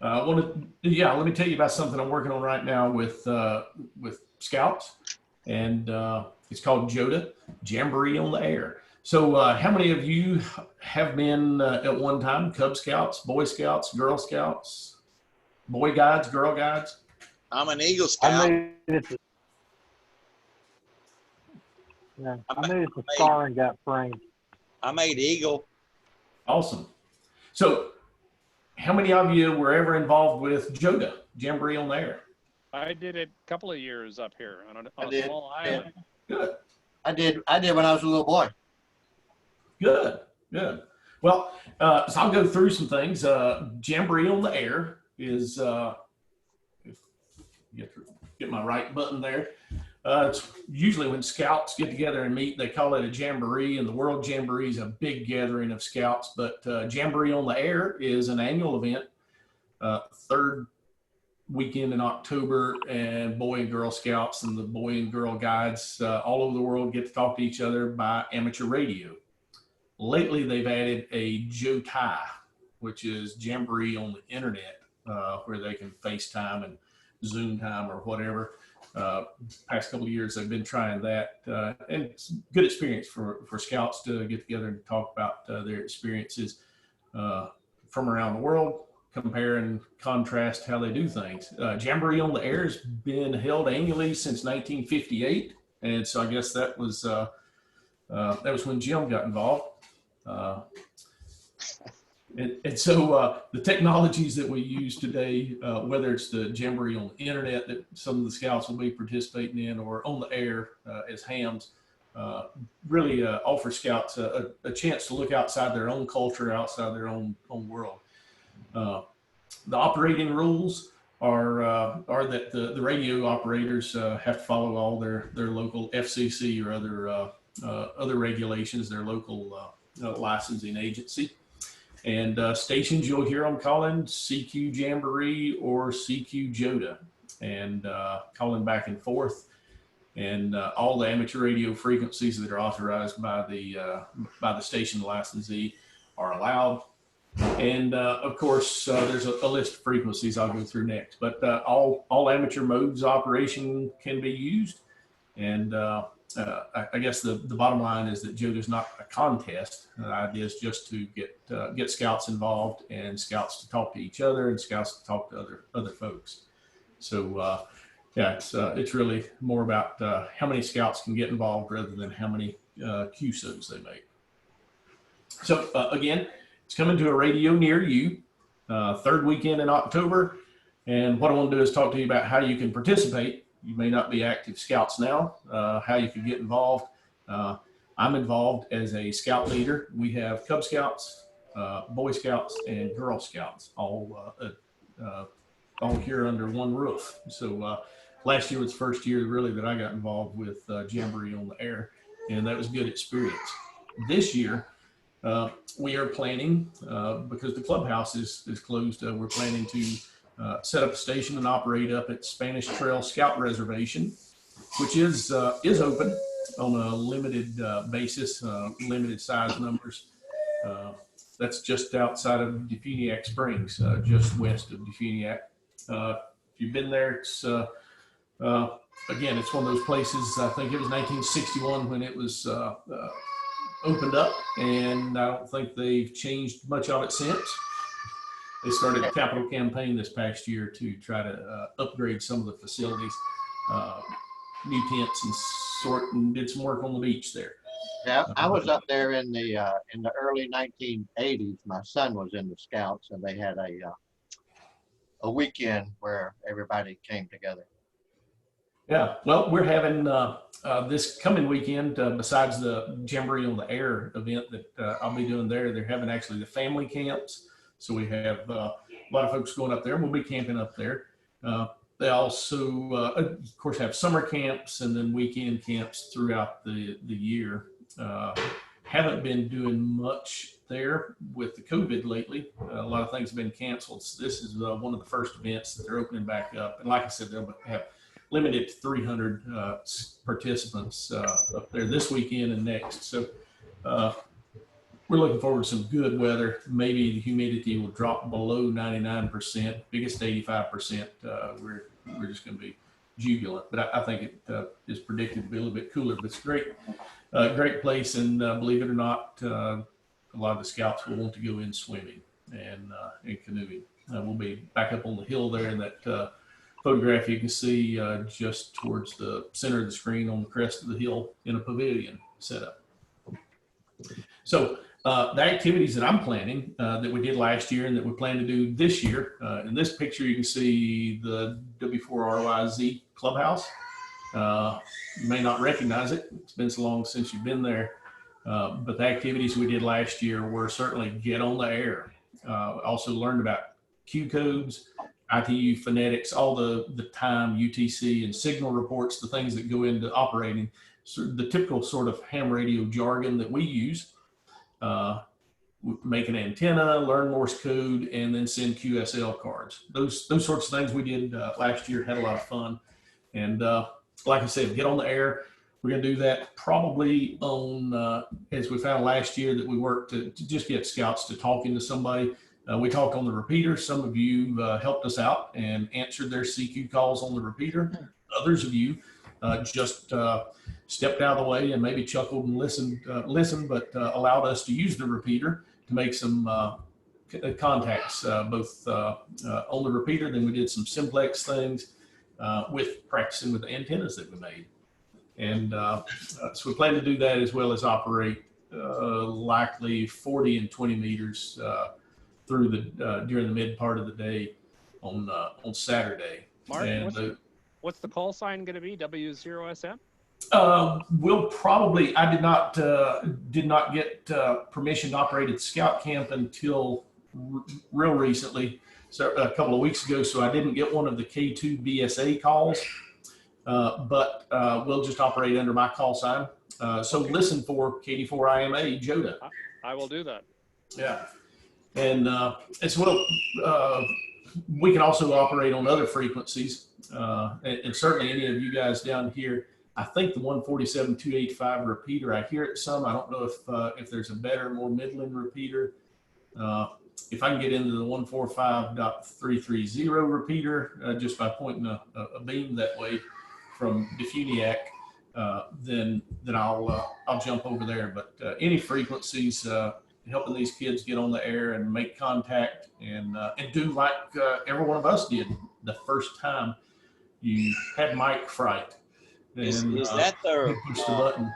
let me tell you about something I'm working on right now with Scouts, and it's called JOTA, Jamboree on the Air. So how many of you have been at one time Cub Scouts, Boy Scouts, Girl Scouts, Boy Guides, Girl Guides? I'm an Eagle Scout. I made it to Star and got framed. I made Eagle. Awesome. So how many of you were ever involved with JOTA, Jamboree on the Air? I did it a couple of years up here on a small island. Good. I did when I was a little boy. Good. Well, so I'll go through some things. Jamboree on the Air is, if you get my right button there. It's usually when Scouts get together and meet, they call it a Jamboree, and the World Jamboree is a big gathering of Scouts. But Jamboree on the Air is an annual event, third weekend in October, and Boy and Girl Scouts and the Boy and Girl Guides all over the world get to talk to each other by amateur radio. Lately, they've added a JOTA, which is Jamboree on the internet, where they can FaceTime and Zoom time or whatever. Past couple of years, they've been trying that, and it's a good experience for Scouts to get together and talk about their experiences from around the world, compare and contrast how they do things. Jamboree on the Air has been held annually since 1958, and so I guess that was when Jim got involved. And so the technologies that we use today, whether it's the Jamboree on the internet that some of the Scouts will be participating in, or on the air as hams, really offer Scouts a chance to look outside their own culture, outside their own world. The operating rules are that the radio operators have to follow all their local FCC or other regulations, their local licensing agency. And stations, you'll hear them calling CQ Jamboree or CQ JOTA, and calling back and forth. And all the amateur radio frequencies that are authorized by the station licensee are allowed. And of course, there's a list of frequencies I'll go through next. But all amateur modes of operation can be used. And I guess the bottom line is that JOTA is not a contest. The idea is just to get Scouts involved, and Scouts to talk to each other, and Scouts to talk to other folks. So yeah, it's really more about how many Scouts can get involved rather than how many QSOs they make. So again, it's coming to a radio near you, third weekend in October. And what I want to do is talk to you about how you can participate. You may not be active Scouts now, how you can get involved. I'm involved as a Scout leader. We have Cub Scouts, Boy Scouts, and Girl Scouts, all here under one roof. So last year was the first year really that I got involved with Jamboree on the Air, and that was a good experience. This year, we are planning, because the clubhouse is closed, we're planning to set up a station and operate up at Spanish Trail Scout Reservation, which is open on a limited basis, limited size numbers. That's just outside of Defuniak Springs, just west of Defuniak. If you've been there, it's again, it's one of those places. I think it was 1961 when it was opened up, and I don't think they've changed much of it since. They started a capital campaign this past year to try to upgrade some of the facilities, new tents and did some work on the beach there. Yeah, I was up there in the early 1980s. My son was in the Scouts, and they had a weekend where everybody came together. Yeah, well, we're having this coming weekend, besides the Jamboree on the Air event that I'll be doing there, they're having actually the family camps. So we have a lot of folks going up there. We'll be camping up there. They also, of course, have summer camps and then weekend camps throughout the year. Haven't been doing much there with the COVID lately. A lot of things have been canceled. So this is one of the first events that they're opening back up. And like I said, they'll have limited to 300 participants up there this weekend and next. So we're looking forward to some good weather. Maybe the humidity will drop below 99%, biggest 85%. We're just going to be jubilant, but I think it is predicted to be a little bit cooler, but it's great. Great place, and believe it or not, a lot of the scouts will want to go in swimming and canoeing. We'll be back up on the hill there in that photograph you can see just towards the center of the screen on the crest of the hill in a pavilion set up. So the activities that I'm planning that we did last year and that we plan to do this year, in this picture you can see the W4RYZ clubhouse. You may not recognize it. It's been so long since you've been there. But the activities we did last year were certainly get on the air. Also learned about Q codes, ITU phonetics, all the time, UTC, and signal reports, the things that go into operating, so the typical sort of ham radio jargon that we use. Make an antenna, learn Morse code, and then send QSL cards. Those sorts of things we did last year, had a lot of fun. And like I said, get on the air. We're going to do that probably on, as we found last year, that we worked to just get scouts to talking to somebody. We talked on the repeater. Some of you helped us out and answered their CQ calls on the repeater. Others of you just stepped out of the way and maybe chuckled and listened, but allowed us to use the repeater to make some contacts, both on the repeater. Then we did some simplex things with practicing with the antennas that we made. And so we plan to do that as well as operate likely 40 and 20 meters through during the mid part of the day on Saturday. Mark, and what's the call sign going to be? W0SM? We'll probably, I did not get permission to operate at Scout Camp until real recently, so a couple of weeks ago. So I didn't get one of the K2 BSA calls, but we'll just operate under my call sign. So listen for KD4IMA JOTA. I will do that. Yeah. And as well, we can also operate on other frequencies. And certainly any of you guys down here, I think the 147.285 repeater, I hear it some. I don't know if there's a better, more Midland repeater. If I can get into the 145.330 repeater, just by pointing a beam that way from Defuniak, then I'll jump over there. But any frequencies, helping these kids get on the air and make contact and do like every one of us did the first time you had mic fright. Is that the push the button?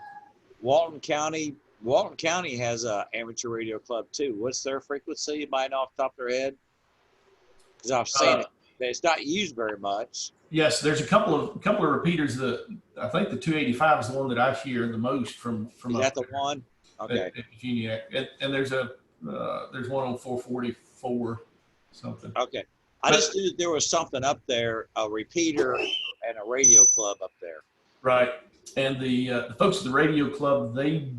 Walton County? Walton County has a amateur radio club too. What's their frequency? You might know off the top of their head, because I've seen it. It's not used very much. Yes, there's a couple of repeaters. I think the 285 is the one that I hear the most from. Is that the one? Okay. At Defuniak. And there's one on 444 something. Okay. I just knew that there was something up there, a repeater and a radio club up there. Right. And the folks at the radio club, they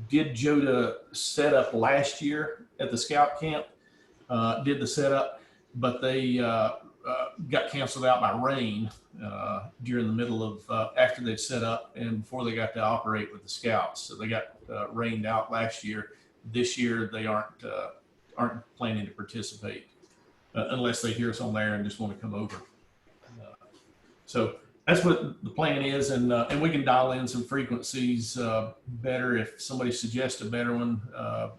did JOTA setup last year at the Scout Camp, did the setup, but they got canceled out by rain during the middle of, after they'd set up and before they got to operate with the Scouts. So they got rained out last year. This year, they aren't planning to participate unless they hear us on there and just want to come over. So that's what the plan is, and we can dial in some frequencies better. If somebody suggests a better one,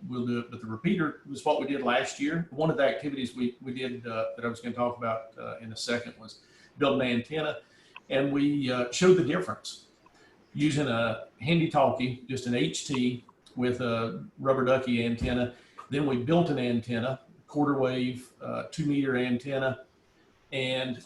we'll do it. But the repeater was what we did last year. One of the activities we did that I was going to talk about in a second was build an antenna, and we showed the difference using a handy talkie, just an HT with a rubber ducky antenna. Then we built an antenna, quarter wave, 2 meter antenna, and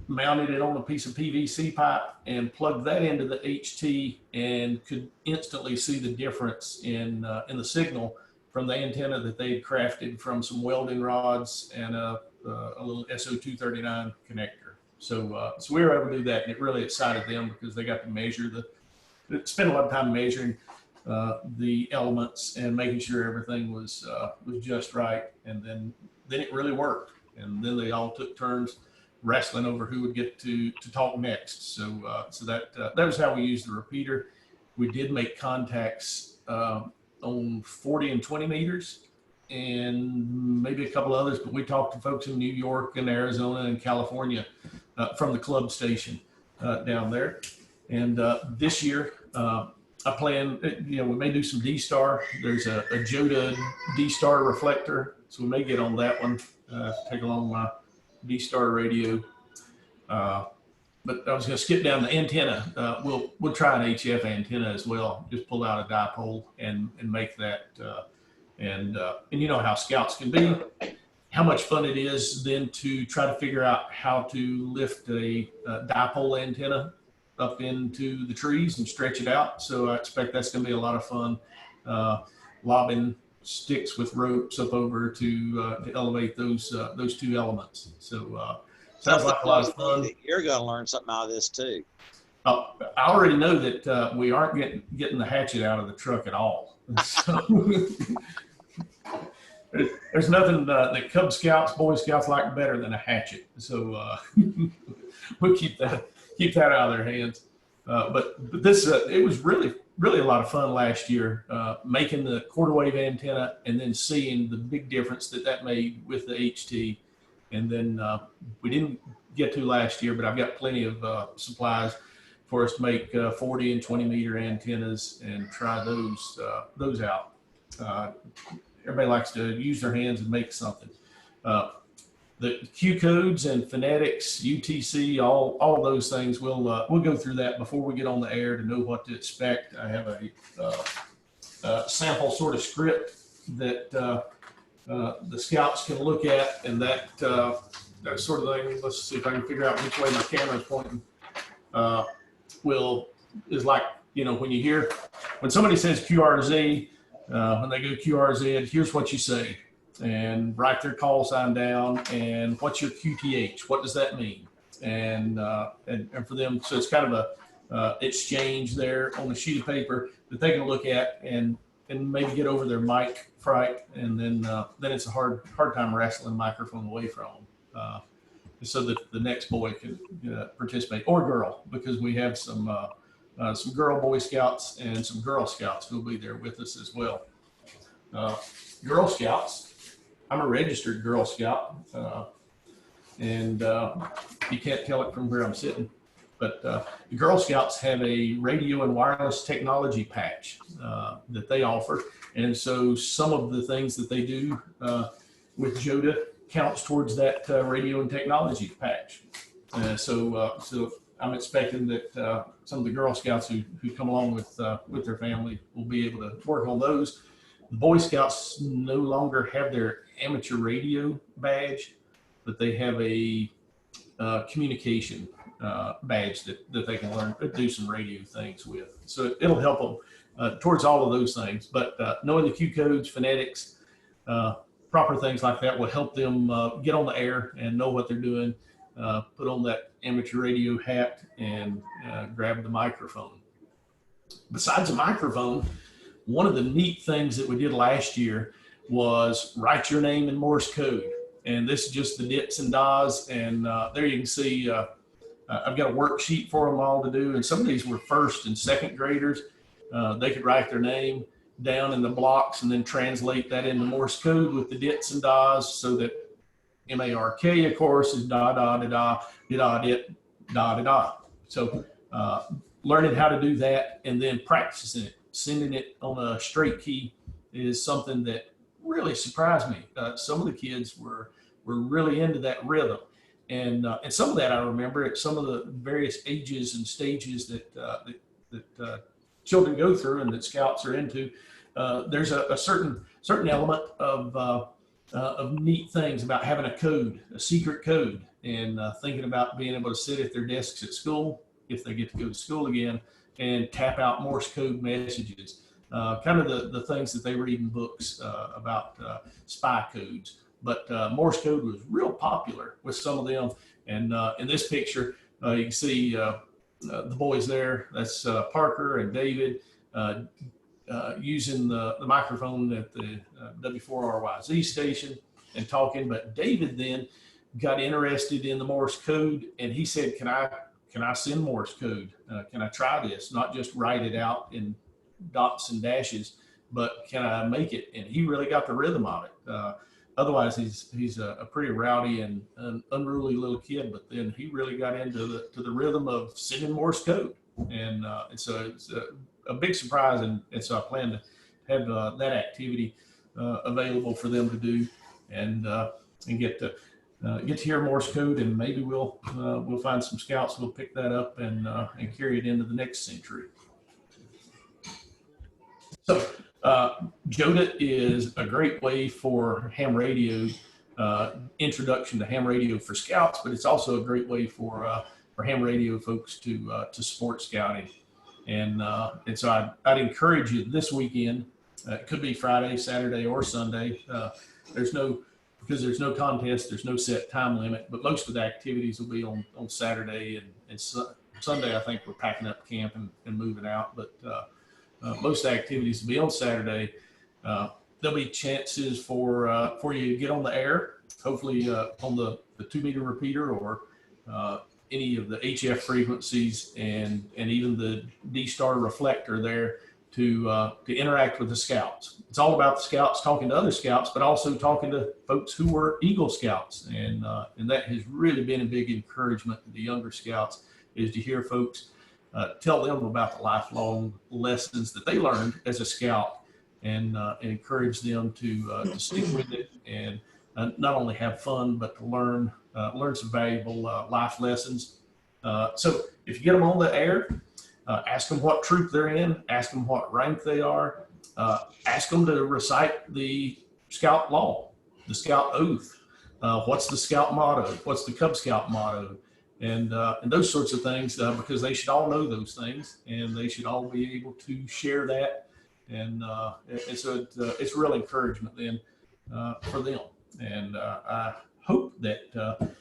mounted it on a piece of PVC pipe and plugged that into the HT, and could instantly see the difference in the signal from the antenna that they had crafted from some welding rods and a little SO239 connector. So we were able to do that, and it really excited them because they got to measure spend a lot of time measuring the elements and making sure everything was just right, and then it really worked. And then they all took turns wrestling over who would get to talk next. So that was how we used the repeater. We did make contacts on 40 and 20 meters, and maybe a couple others, but we talked to folks in New York and Arizona and California from the club station down there. And this year, I plan, we may do some D-Star. There's a JOTA D-Star reflector, so we may get on that one, take along my D-Star radio. But I was going to skip down the antenna. We'll try an HF antenna as well. Just pull out a dipole and make that. And you know how scouts can be. How much fun it is then to try to figure out how to lift a dipole antenna up into the trees and stretch it out. So I expect that's going to be a lot of fun. Lobbing sticks with ropes up over to elevate those two elements. So. Sounds like a lot of fun. You're going to learn something out of this too. I already know that we aren't getting the hatchet out of the truck at all. So, there's nothing that Cub Scouts, Boy Scouts like better than a hatchet. So we'll keep that out of their hands. But this it was really a lot of fun last year making the quarter wave antenna and then seeing the big difference that made with the HT. And then we didn't get to last year, but I've got plenty of supplies for us to make 40 and 20 meter antennas and try those out. Everybody likes to use their hands and make something. The Q codes and Phonetics, UTC, all those things, we'll go through that before we get on the air to know what to expect. I have a sample sort of script that the scouts can look at, and that sort of thing. Let's see if I can figure out which way my camera is pointing. Is like, when somebody says QRZ, when they go QRZ, here's what you say, and write their call sign down, and what's your QTH? What does that mean? And for them, so it's kind of a exchange there on a sheet of paper that they can look at and maybe get over their mic fright, and then it's a hard time wrestling the microphone away from them, so that the next boy can participate, or girl, because we have some girl Boy Scouts and some Girl Scouts who'll be there with us as well. Girl Scouts, I'm a registered Girl Scout, and you can't tell it from where I'm sitting. But the Girl Scouts have a radio and wireless technology patch that they offer. And so some of the things that they do with JOTA counts towards that radio and technology patch. So I'm expecting that some of the Girl Scouts who come along with their family will be able to work on those. The Boy Scouts no longer have their amateur radio badge, but they have a communication badge that they can learn, do some radio things with. So it'll help them towards all of those things. But knowing the Q codes, phonetics, proper things like that will help them get on the air and know what they're doing, put on that amateur radio hat, and grab the microphone. Besides the microphone, one of the neat things that we did last year was write your name in Morse code. And this is just the dits and das. And there you can see I've got a worksheet for them all to do. And some of these were first and second graders. They could write their name down in the blocks and then translate that into Morse code with the dits and das, so that MARK, of course, is da da da da da dit da da da. So learning how to do that and then practicing it, sending it on a straight key, is something that really surprised me. Some of the kids were really into that rhythm, and some of that I remember at some of the various ages and stages that children go through and that scouts are into. There's a certain element of neat things about having a code, a secret code, and thinking about being able to sit at their desks at school, if they get to go to school again, and tap out Morse code messages. Kind of the things that they read in books about spy codes. But Morse code was real popular with some of them. And in this picture, you can see the boys there. That's Parker and David using the microphone at the W4RYZ station and talking. But David then got interested in the Morse code, and he said, can I send Morse code? Can I try this? Not just write it out in dots and dashes, but can I make it? And he really got the rhythm of it. Otherwise, he's a pretty rowdy and an unruly little kid, but then he really got into the rhythm of singing Morse code, and so it's a big surprise, and so I plan to have that activity available for them to do, and get to hear Morse code, and maybe we'll find some scouts who'll pick that up and carry it into the next century. So JOTA is a great way for ham radio, introduction to ham radio for scouts, but it's also a great way for ham radio folks to support scouting. And so I'd encourage you this weekend. It could be Friday, Saturday, or Sunday. Because there's no contest, there's no set time limit, but most of the activities will be on Saturday and Sunday. I think we're packing up camp and moving out, but most activities will be on Saturday. There'll be chances for you to get on the air, hopefully on the 2-meter repeater or any of the HF frequencies and even the D-Star reflector there to interact with the scouts. It's all about the scouts talking to other scouts, but also talking to folks who were Eagle Scouts, and that has really been a big encouragement to the younger scouts, is to hear folks tell them about the lifelong lessons that they learned as a scout, and encourage them to stick with it and not only have fun, but to learn some valuable life lessons. So if you get them on the air, ask them what troop they're in, ask them what rank they are, ask them to recite the Scout law, the Scout oath, what's the Scout motto, what's the Cub Scout motto, and those sorts of things, because they should all know those things, and they should all be able to share that, and so it's real encouragement then for them, and I hope that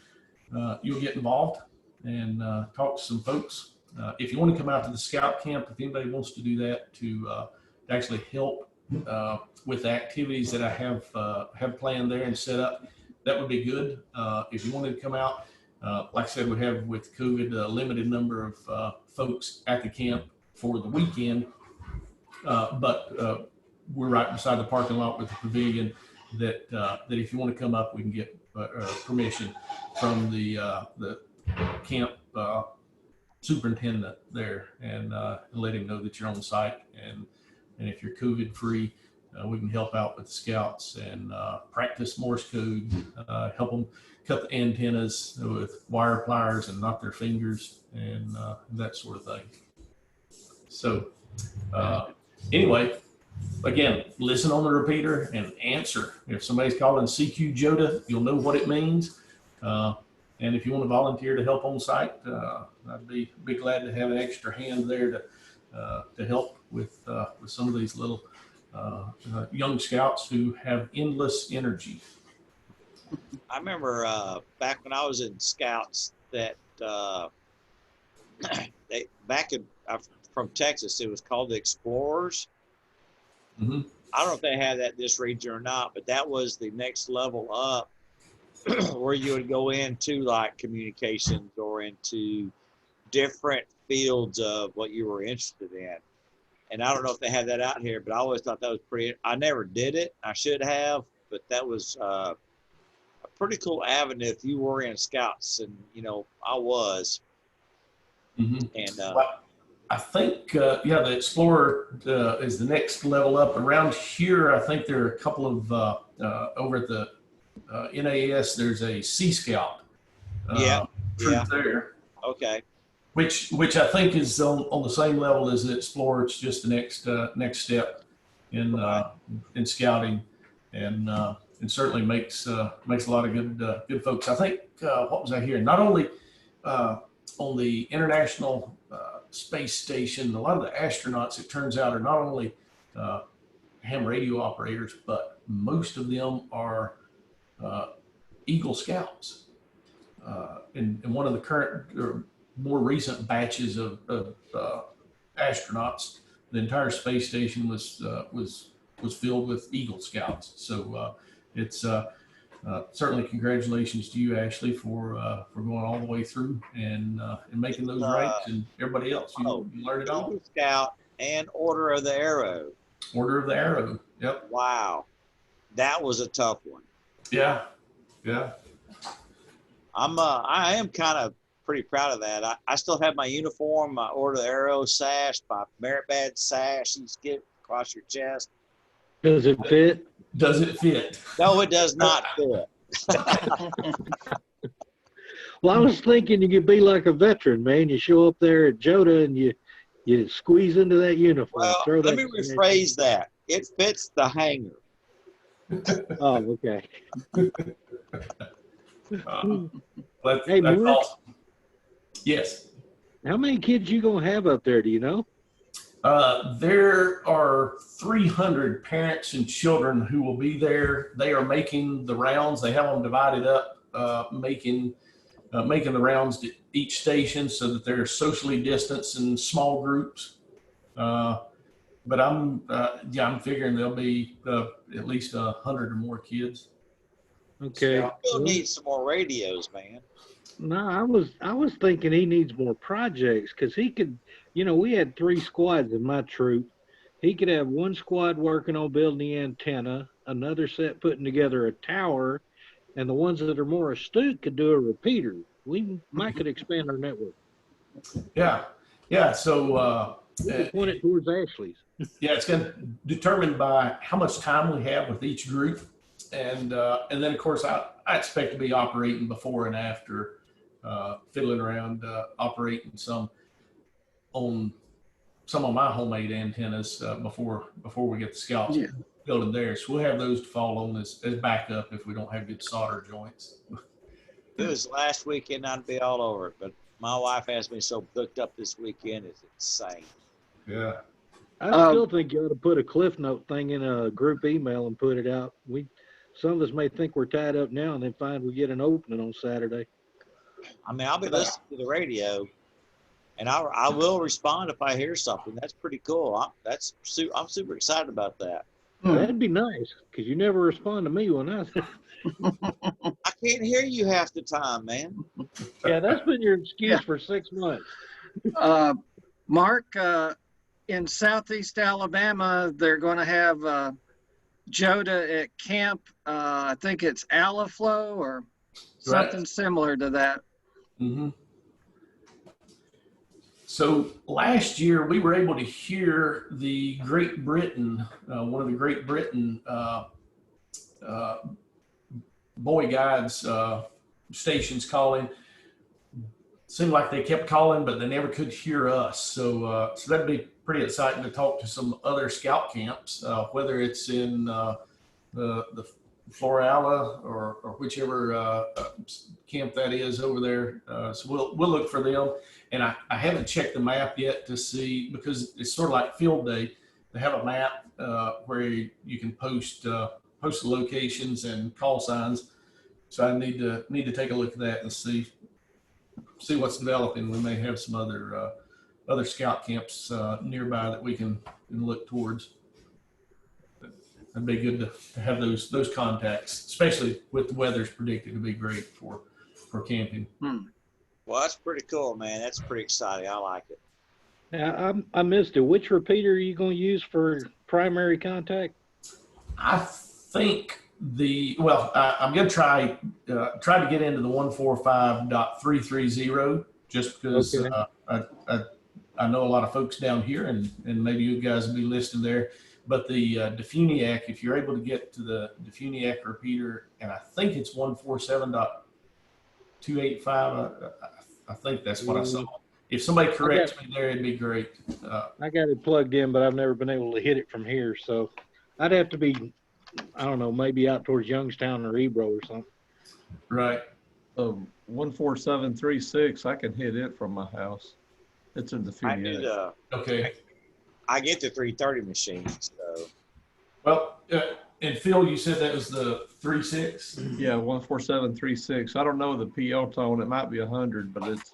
you'll get involved and talk to some folks. If you want to come out to the Scout camp, if anybody wants to do that to actually help with the activities that I have planned there and set up, that would be good. If you wanted to come out, like I said, we have with COVID a limited number of folks at the camp for the weekend, but we're right beside the parking lot with the pavilion. That if you want to come up, we can get permission from the camp superintendent there, and let him know that you're on site, and if you're COVID free, we can help out with the scouts and practice Morse code, help them cut the antennas with wire pliers and not their fingers, and that sort of thing. So anyway, again, listen on the repeater and answer. If somebody's calling CQ JOTA, you'll know what it means. And if you want to volunteer to help on site, I'd be glad to have an extra hand there to help with some of these little young scouts who have endless energy. I remember back when I was in Scouts that from Texas, it was called the Explorers. Mm-hmm. I don't know if they had that in this region or not, but that was the next level up where you would go into like communications or into different fields of what you were interested in. And I don't know if they had that out here, but I always thought that was pretty, I never did it. I should have, but that was a pretty cool avenue if you were in Scouts, and, you know, I was. Mm-hmm. And I think, yeah, the Explorer is the next level up. Around here, I think there are a couple of, over at the NAS, there's a Sea Scout troop there. Okay. Which I think is on the same level as the Explorer. It's just the next step in scouting, and certainly makes a lot of good folks. I think what was I hearing? Not only on the International Space Station, a lot of the astronauts, it turns out, are not only ham radio operators, but most of them are Eagle Scouts. In one of the current or more recent batches of astronauts, the entire space station was filled with Eagle Scouts. So it's certainly congratulations to you, Ashley, for going all the way through and making those ranks, and everybody else. You learned it all. Eagle Scout and Order of the Arrow. Order of the Arrow. Yep. Wow. That was a tough one. Yeah. Yeah. I am kind of pretty proud of that. I still have my uniform, my Order of the Arrow sash, my merit badge sash you get across your chest. Does it fit? Does it fit? No, it does not fit. Well, I was thinking you could be like a veteran, man. You show up there at JOTA and you squeeze into that uniform. Well, Throw let that me rephrase that. It fits the hanger. Oh, okay. Hey, That's Mark. awesome. Yes. How many kids you gonna have up there? Do you know? There are 300 parents and children who will be there. They are making the rounds. They have them divided up, making the rounds to each station so that they're socially distanced in small groups. But I'm figuring there'll be at least 100 or more kids. Okay. Still need some more radios, man. No, I was thinking he needs more projects because he could, we had 3 squads in my troop. He could have one squad working on building the antenna, another set putting together a tower, and the ones that are more astute could do a repeater. We might could expand our network. Yeah. Yeah. So, We could point it towards Ashley's. yeah, it's going to determined by how much time we have with each group. And then, of course, I expect to be operating before and after, fiddling around, operating some on my homemade antennas before we get the Scouts building theirs. So we'll have those to fall on as backup if we don't have good solder joints. If it was last weekend, I'd be all over it. But my wife has me so booked up this weekend, it's insane. Yeah. I still think you ought to put a Cliff Note thing in a group email and put it out. Some of us may think we're tied up now and then find we get an opening on Saturday. I mean, I'll be listening to the radio, and I will respond if I hear something. That's pretty cool. I'm super excited about that. That'd be nice because you never respond to me when I. I can't hear you half the time, man. Yeah, that's been your excuse for 6 months. Mark, in Southeast Alabama, they're going to have JOTA at camp. I think it's Alaflow or something similar to that. Mm-hmm. So last year we were able to hear the Great Britain, one of the Great Britain boy guides stations calling. Seemed like they kept calling, but they never could hear us. So that'd be pretty exciting to talk to some other Scout camps, whether it's in the Florala or whichever camp that is over there. So we'll look for them. And I haven't checked the map yet to see, because it's sort of like field day. They have a map where you can post the locations and call signs. So I need to take a look at that and see what's developing. We may have some other Scout camps nearby that we can look towards. It'd be good to have those contacts, especially with the weather's predicted to be great for camping. Well, that's pretty cool, man. That's pretty exciting. I like it. Yeah, I missed it. Which repeater are you going to use for primary contact? I think I'm going to try to get into the 145.330 just because I know a lot of folks down here, and maybe you guys will be listed there. But the Defuniak, if you're able to get to the Defuniak repeater, and I think it's 147.285, I think that's what I saw. If somebody corrects me there, it'd be great. I got it plugged in, but I've never been able to hit it from here. So I'd have to be, I don't know, maybe out towards Youngstown or Ebro or something. Right. 14736, I can hit it from my house. It's in the Defuniak. Okay. I get the 330 machine, so. Well, and Phil, you said that was the 3.6? Yeah, 14736. I don't know the PL tone. It might be 100, but it's.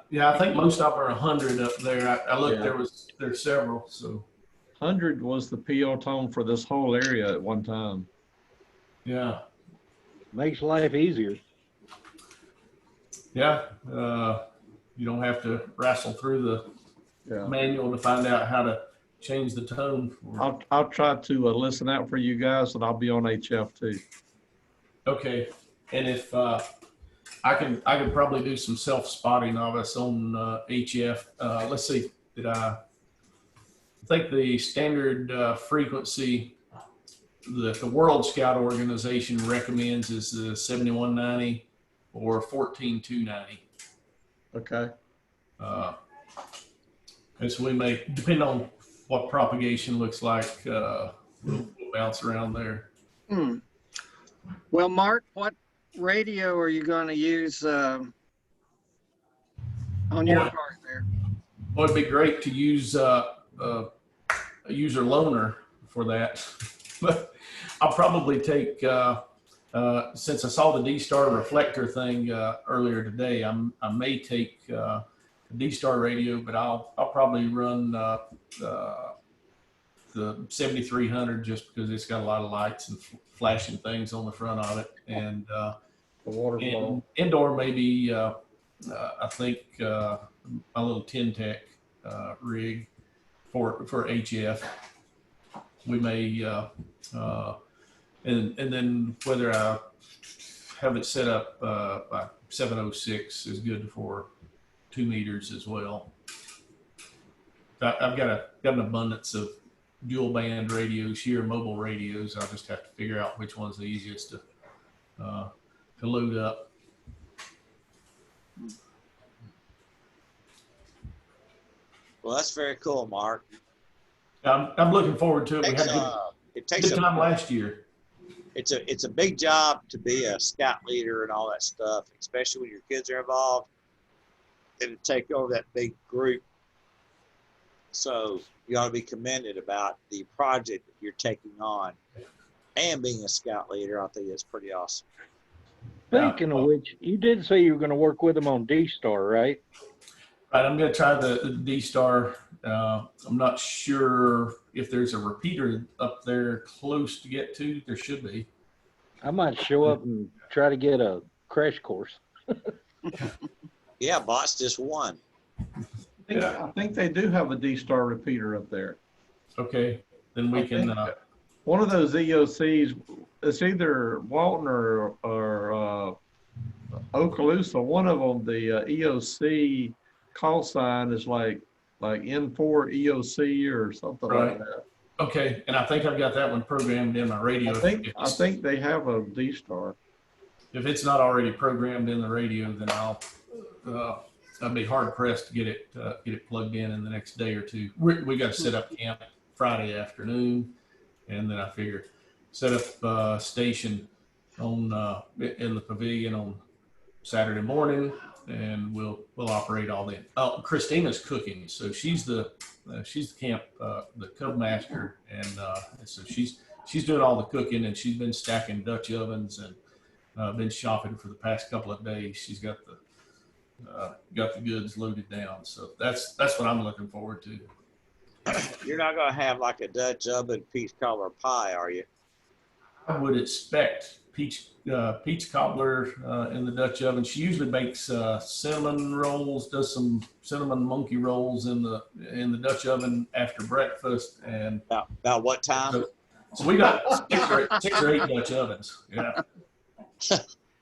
Yeah, I think most of them are 100 up there. I looked. Yeah. There's several. So 100 was the PL tone for this whole area at one time. Yeah. Makes life easier. Yeah. You don't have to wrestle through the manual to find out how change the tone. I'll try to listen out for you guys, and I'll be on HF too. Okay, and if I can probably do some self-spotting of us on HF. Let's see, I think the standard frequency that the World Scout Organization recommends is the 7190 or 14290. Okay. And so we may, depending on what propagation looks like, we'll bounce around there. Well, Mark, what radio are you going to use on your part there? Well, it'd be great to use a user loaner for that, but I'll probably take, since I saw the D-Star reflector thing earlier today, I may take a D-Star radio, but I'll probably run the 7300 just because it's got a lot of lights and flashing things on the front of it, and The waterfall. indoor maybe I think a little 10 tech rig for HF. We may and then whether I have it set up by 706 is good for 2 meters as well. I've got an abundance of dual band radios here, mobile radios. I'll just have to figure out which one's the easiest to load up. Well, that's very cool, Mark. I'm looking forward to it. We had It a takes good time last year. it's a big job to be a scout leader and all that stuff, especially when your kids are involved and to take over that big group. So you ought to be commended about the project that you're taking on and being a scout leader. I think it's pretty awesome. Speaking of which, you did say you were going to work with them on D-Star, right? Right, I'm going to try the D-Star. I'm not sure if there's a repeater up there close to get to. There should be. I might show up and try to get a crash course. Yeah, boss just won. I think they do have a D-Star repeater up there. Okay, then we can. One of those EOCs, it's either Walton or Okaloosa. One of them, the EOC call sign is like N4 EOC or something Right. like that. Okay, and I think I've got that one programmed in my radio. I think they have a D-Star. If it's not already programmed in the radio, then I'd be hard pressed to get it plugged in the next day or two. We got to set up camp Friday afternoon, and then I figure set up station on in the pavilion on Saturday morning, and we'll operate all then. Christina's cooking, so she's the camp the cub master, and so she's doing all the cooking, and she's been stacking Dutch ovens and been shopping for the past couple of days. She's got the goods loaded down, so that's what I'm looking forward to. You're not going to have like a Dutch oven peach cobbler pie, are you? I would expect peach cobbler in the Dutch oven. She usually bakes cinnamon rolls, does some cinnamon monkey rolls in the Dutch oven after breakfast. And About what time? So we got six or eight Dutch ovens. Yeah.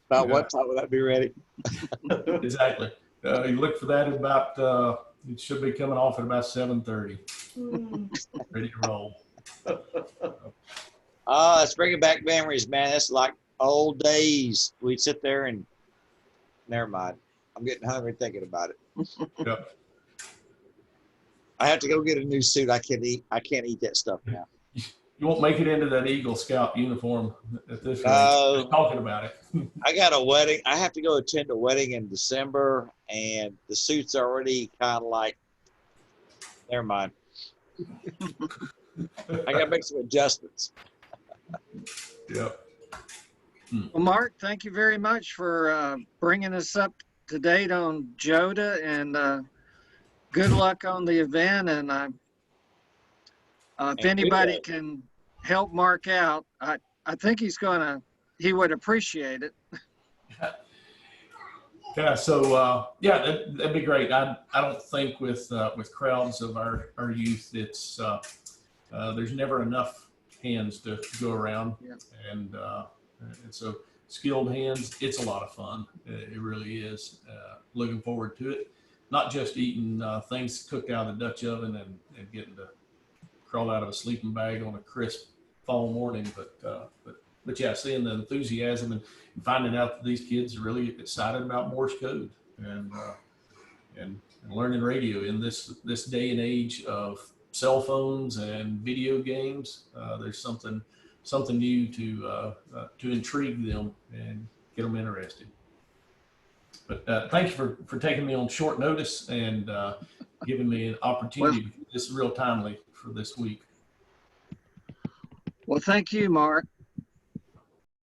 About what time would that be ready? Exactly. You look for that at about. It should be coming off at about 7:30. Ready to roll. It's bringing back memories, man. It's like old days. We'd sit there and never mind. I'm getting hungry thinking about it. Yep. I have to go get a new suit. I can't eat that stuff now. You won't make it into that Eagle Scout uniform at this rate. No. Just talking about it. I got a wedding. I have to go attend a wedding in December, and the suit's already kind of like, never mind. I got to make some adjustments. Yep. Well, Mark, thank you very much for bringing us up to date on JOTA, and good luck on the event. And if anybody can help Mark out, I think he would appreciate it. Yeah, so that'd be great. I don't think with crowds of our youth, it's there's never enough hands to go around, Yeah. and so skilled hands, it's a lot of fun. It really is. Looking forward to it. Not just eating things cooked out of the Dutch oven and getting to crawl out of a sleeping bag on a crisp fall morning, but yeah, seeing the enthusiasm and finding out that these kids are really excited about Morse code and learning radio in this day and age of cell phones and video games. There's something new to intrigue them and get them interested. But thank you for taking me on short notice and giving me an opportunity. This is real timely for this week. Well, thank you, Mark.